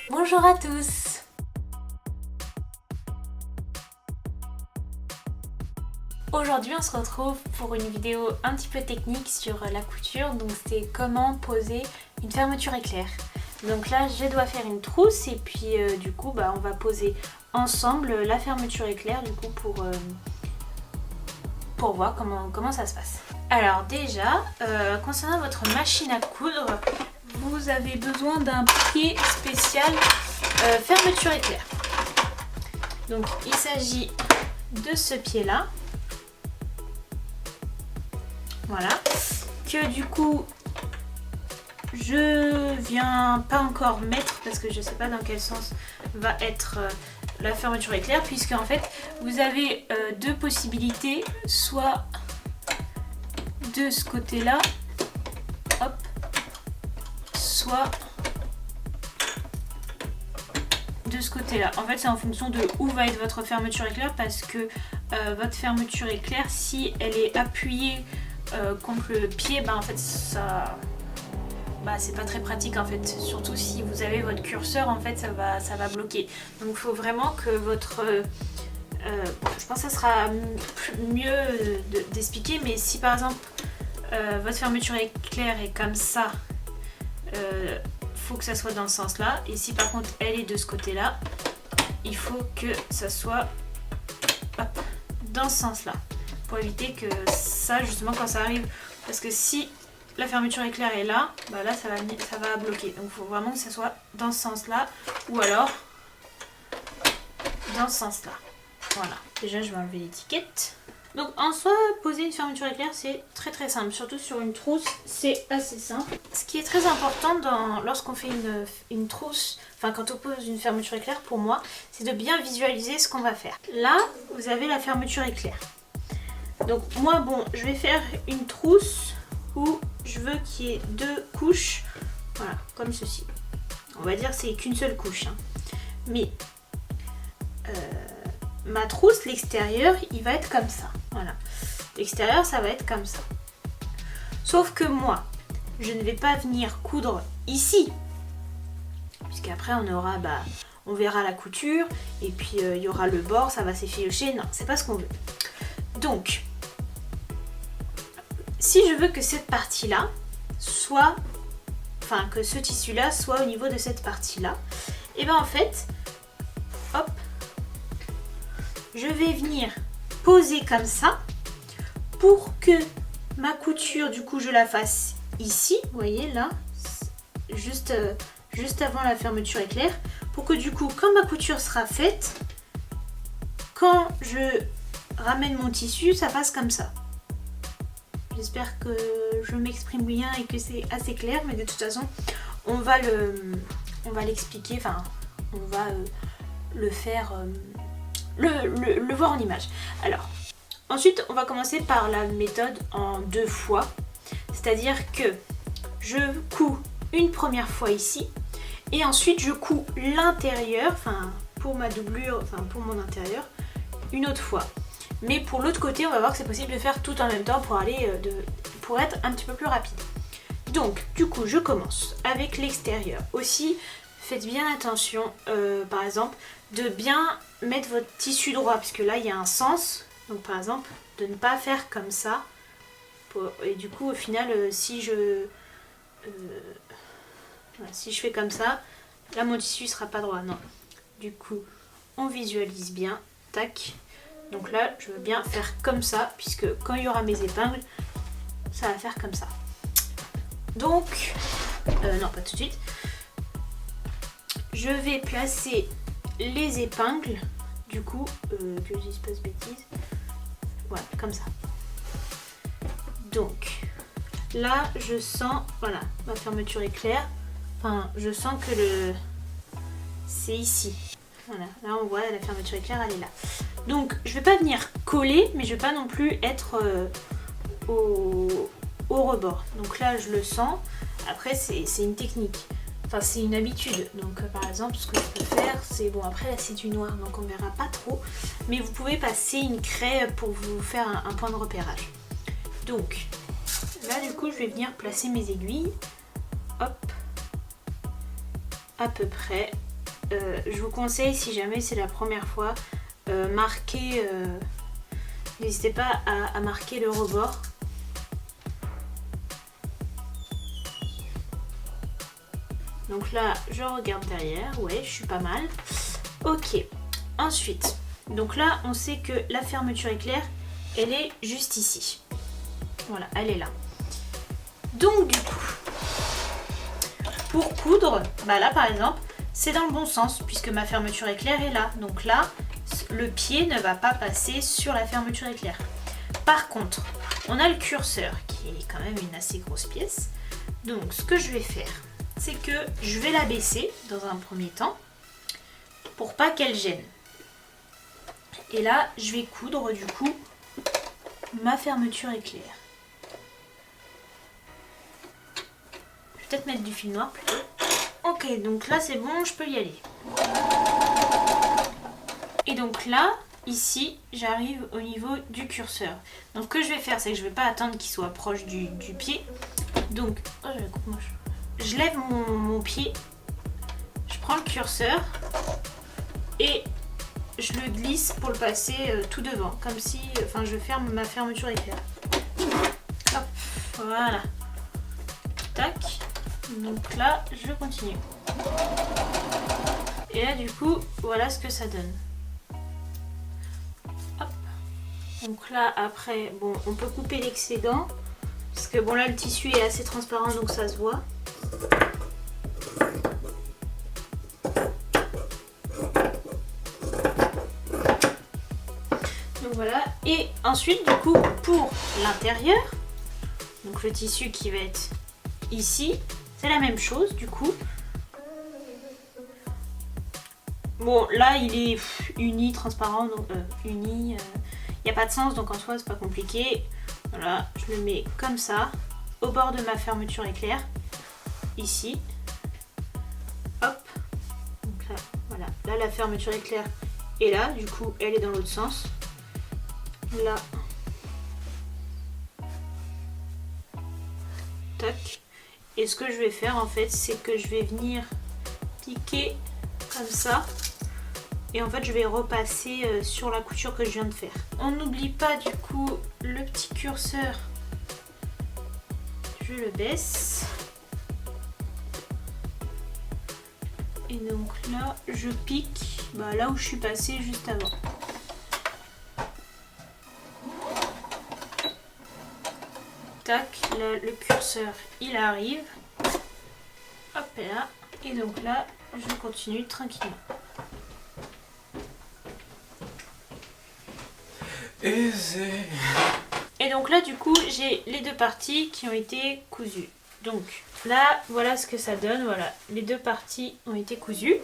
Bonjour à tous. Aujourd'hui on se retrouve pour une vidéo un petit peu technique sur la couture, donc c'est comment poser une fermeture éclair. Donc là je dois faire une trousse et puis du coup on va poser ensemble la fermeture éclair du coup pour voir comment ça se passe. Alors déjà, concernant votre machine à coudre, vous avez besoin d'un pied spécial fermeture éclair. Donc il s'agit de ce pied là. Voilà, que du coup je viens pas encore mettre parce que je sais pas dans quel sens va être la fermeture éclair, puisque en fait vous avez deux possibilités, soit de ce côté là, hop, soit de ce côté là. En fait c'est en fonction de où va être votre fermeture éclair, parce que votre fermeture éclair, si elle est appuyée contre le pied, en fait ça c'est pas très pratique en fait, surtout si vous avez votre curseur, en fait ça va bloquer. Donc il faut vraiment que votre je pense que ça sera mieux d'expliquer, mais si par exemple votre fermeture éclair est comme ça, faut que ça soit dans ce sens là, et si par contre elle est de ce côté là, il faut que ça soit dans ce sens là, pour éviter que ça, justement, quand ça arrive, parce que si la fermeture éclair est là, là ça va bloquer. Donc il faut vraiment que ça soit dans ce sens là, ou alors dans ce sens là. Voilà, déjà je vais enlever l'étiquette. Donc en soi, poser une fermeture éclair c'est très simple, surtout sur une trousse c'est assez simple. Ce qui est très important lorsqu'on fait une trousse, quand on pose une fermeture éclair, pour moi, c'est de bien visualiser ce qu'on va faire. Là, vous avez la fermeture éclair. Donc moi je vais faire une trousse où je veux qu'il y ait deux couches, voilà, comme ceci. On va dire c'est qu'une seule couche, hein. Mais ma trousse, l'extérieur, il va être comme ça, voilà. L'extérieur, ça va être comme ça. Sauf que moi, je ne vais pas venir coudre ici, puisqu'après on aura, on verra la couture, et puis il y aura le bord, ça va s'effilocher. Non, c'est pas ce qu'on veut. Donc, si je veux que cette partie-là soit, que ce tissu-là soit au niveau de cette partie-là, et en fait, hop, je vais venir poser comme ça pour que ma couture, du coup, je la fasse ici, vous voyez là, juste avant la fermeture éclair, pour que du coup, quand ma couture sera faite, quand je ramène mon tissu, ça fasse comme ça. J'espère que je m'exprime bien et que c'est assez clair, mais de toute façon, on va l'expliquer, on va le faire, le voir en image. Alors, ensuite, on va commencer par la méthode en 2 fois, c'est-à-dire que je couds une première fois ici, et ensuite je couds l'intérieur, pour ma doublure, pour mon intérieur, une autre fois. Mais pour l'autre côté, on va voir que c'est possible de faire tout en même temps pour être un petit peu plus rapide. Donc, du coup, je commence avec l'extérieur. Aussi, faites bien attention, par exemple, de bien mettre votre tissu droit, puisque là, il y a un sens. Donc, par exemple, de ne pas faire comme ça. Et du coup, au final, si je fais comme ça, là, mon tissu ne sera pas droit. Non. Du coup, on visualise bien. Tac. Donc là, je veux bien faire comme ça, puisque quand il y aura mes épingles, ça va faire comme ça. Donc, non, pas tout de suite. Je vais placer les épingles, du coup, que je dise pas de bêtises. Voilà, comme ça. Donc, là, je sens, voilà, ma fermeture éclair. Je sens que c'est ici. Voilà, là on voit la fermeture éclair, elle est là. Donc je vais pas venir coller, mais je vais pas non plus être au rebord. Donc là je le sens. Après c'est une technique, c'est une habitude. Donc par exemple ce que je peux faire c'est, après là c'est du noir donc on verra pas trop, mais vous pouvez passer une craie pour vous faire un point de repérage. Donc là du coup je vais venir placer mes aiguilles, hop, à peu près je vous conseille, si jamais c'est la première fois, marquez, n'hésitez pas à marquer le rebord. Donc là, je regarde derrière, ouais, je suis pas mal. Ok, ensuite, donc là, on sait que la fermeture éclair, elle est juste ici. Voilà, elle est là. Donc du coup, pour coudre, bah là par exemple, c'est dans le bon sens, puisque ma fermeture éclair est là. Donc là, le pied ne va pas passer sur la fermeture éclair. Par contre, on a le curseur, qui est quand même une assez grosse pièce. Donc ce que je vais faire, c'est que je vais la baisser dans un premier temps pour pas qu'elle gêne. Et là, je vais coudre du coup ma fermeture éclair. Je vais peut-être mettre du fil noir plutôt. Ok, donc là c'est bon, je peux y aller. Et donc là, ici, j'arrive au niveau du curseur. Donc ce que je vais faire, c'est que je ne vais pas attendre qu'il soit proche du pied. Donc, oh, je lève mon pied, je prends le curseur et je le glisse pour le passer tout devant, comme si, enfin, je ferme ma fermeture éclair. Hop, voilà. Tac. Donc là, je continue. Et là, du coup, voilà ce que ça donne. Hop. Donc là, après, bon, on peut couper l'excédent. Parce que bon, là, le tissu est assez transparent, donc ça se voit. Donc voilà. Et ensuite, du coup, pour l'intérieur, donc le tissu qui va être ici, c'est la même chose, du coup. Bon, là, il est uni, transparent, donc uni, il n'y a pas de sens, donc en soi, c'est pas compliqué. Voilà, je le mets comme ça, au bord de ma fermeture éclair, ici. Hop. Donc là, voilà. Là, la fermeture éclair est là, du coup, elle est dans l'autre sens. Là. Tac. Et ce que je vais faire, en fait, c'est que je vais venir piquer comme ça. Et en fait, je vais repasser sur la couture que je viens de faire. On n'oublie pas du coup le petit curseur. Je le baisse. Et donc là, je pique là où je suis passée juste avant. Tac, là, le curseur, il arrive. Hop là. Et donc là, je continue tranquillement. Et donc là, du coup, j'ai les deux parties qui ont été cousues. Donc là, voilà ce que ça donne. Voilà, les deux parties ont été cousues.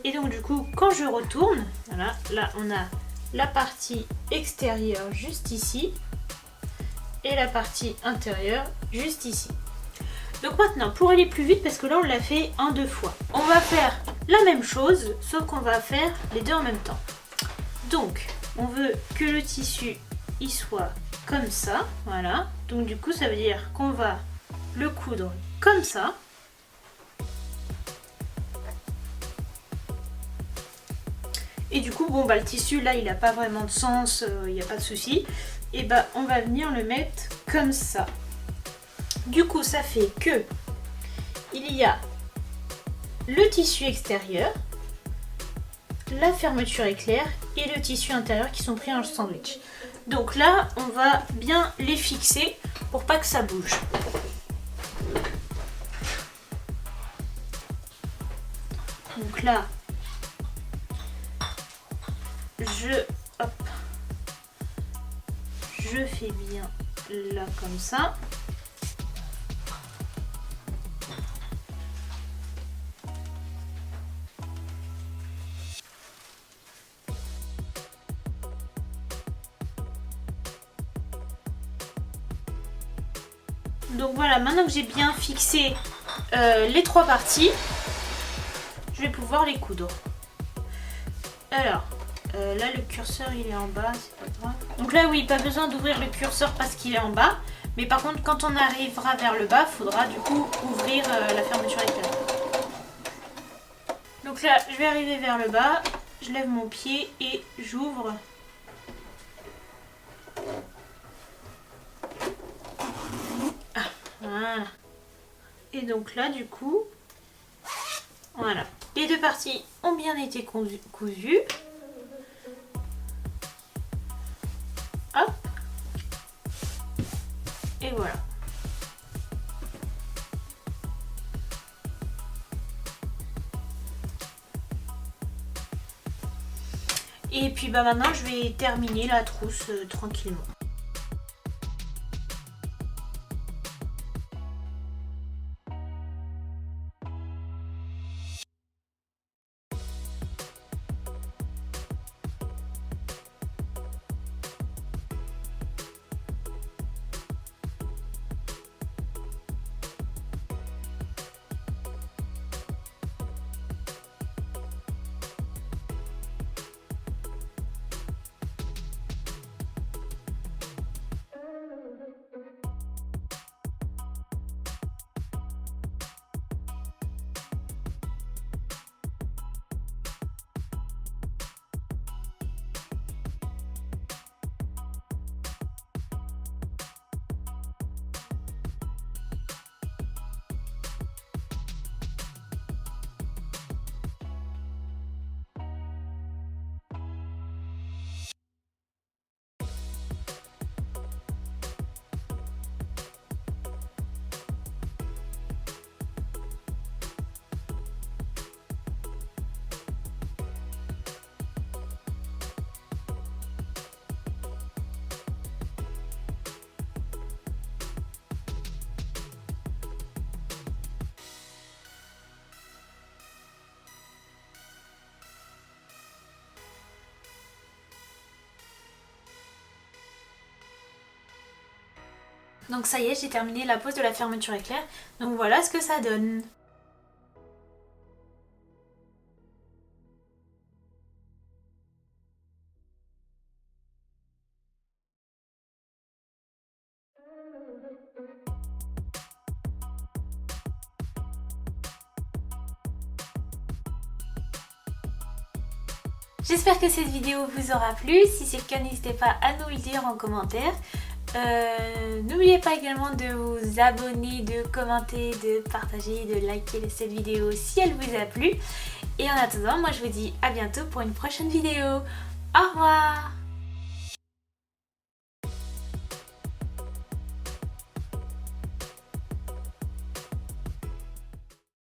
Et donc du coup, quand je retourne, voilà, là on a la partie extérieure juste ici et la partie intérieure juste ici. Donc maintenant, pour aller plus vite, parce que là on l'a fait en 2 fois, on va faire la même chose, sauf qu'on va faire les deux en même temps. Donc, on veut que le tissu il soit comme ça, voilà. Donc du coup, ça veut dire qu'on va le coudre comme ça. Et du coup, bon, le tissu, là, il n'a pas vraiment de sens, il n'y a pas de souci. Et on va venir le mettre comme ça. Du coup, ça fait que il y a le tissu extérieur, la fermeture éclair et le tissu intérieur qui sont pris en sandwich. Donc là, on va bien les fixer pour pas que ça bouge. Donc là, je fais bien là comme ça. Donc voilà, maintenant que j'ai bien fixé les 3 parties, je vais pouvoir les coudre. Alors, là le curseur il est en bas, c'est pas grave. Donc là oui, pas besoin d'ouvrir le curseur parce qu'il est en bas. Mais par contre, quand on arrivera vers le bas, il faudra du coup ouvrir la fermeture éclair. Donc là, je vais arriver vers le bas, je lève mon pied et j'ouvre. Ah, voilà. Et donc là, du coup, voilà. Les deux parties ont bien été cousues. Hop. Et voilà. Et puis bah maintenant je vais terminer la trousse tranquillement. Donc ça y est, j'ai terminé la pose de la fermeture éclair. Donc voilà ce que ça donne. J'espère que cette vidéo vous aura plu. Si c'est le cas, n'hésitez pas à nous le dire en commentaire. N'oubliez pas également de vous abonner, de commenter, de partager, de liker cette vidéo si elle vous a plu. Et en attendant, moi je vous dis à bientôt pour une prochaine vidéo. Au revoir!